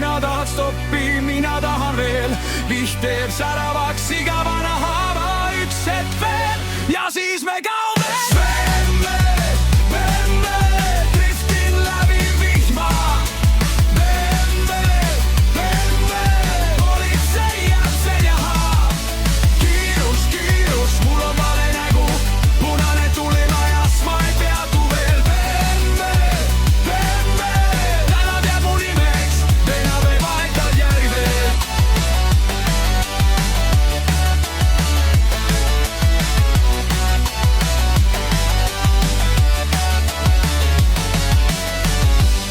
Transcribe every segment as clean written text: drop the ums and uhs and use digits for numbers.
sina tahad stoppi, mina tahan veel. Viht teeb säravaks iga vana haava, üks hetk veel ja siis me kaome. Svemme, vemme, driftin läbi vihma. Vemme, vemme, politseijad seljaha. Kiirus, kiirus, mul on vale nägu, punane tuli majas, ma ei peatu veel. Vemme, vemme, täna tead mu nimeks, teina või vahetad järgi veel.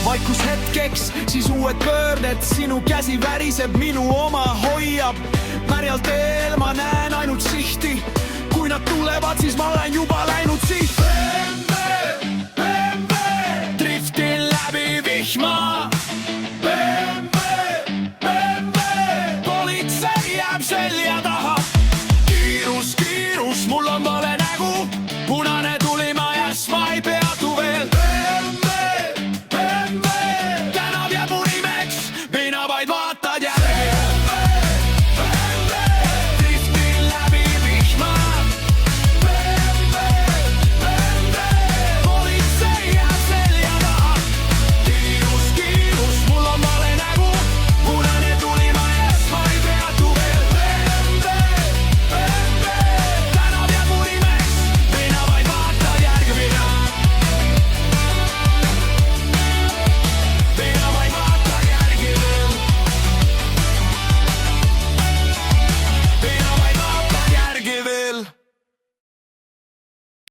Vaikus hetkeks, siis uued pöörded, sinu käsi väriseb, minu oma hoiab. Märjal teel ma näen ainult sihti, kui nad tulevad, siis ma olen juba läinud siit. Vemme, vemme, driftin läbi vihma.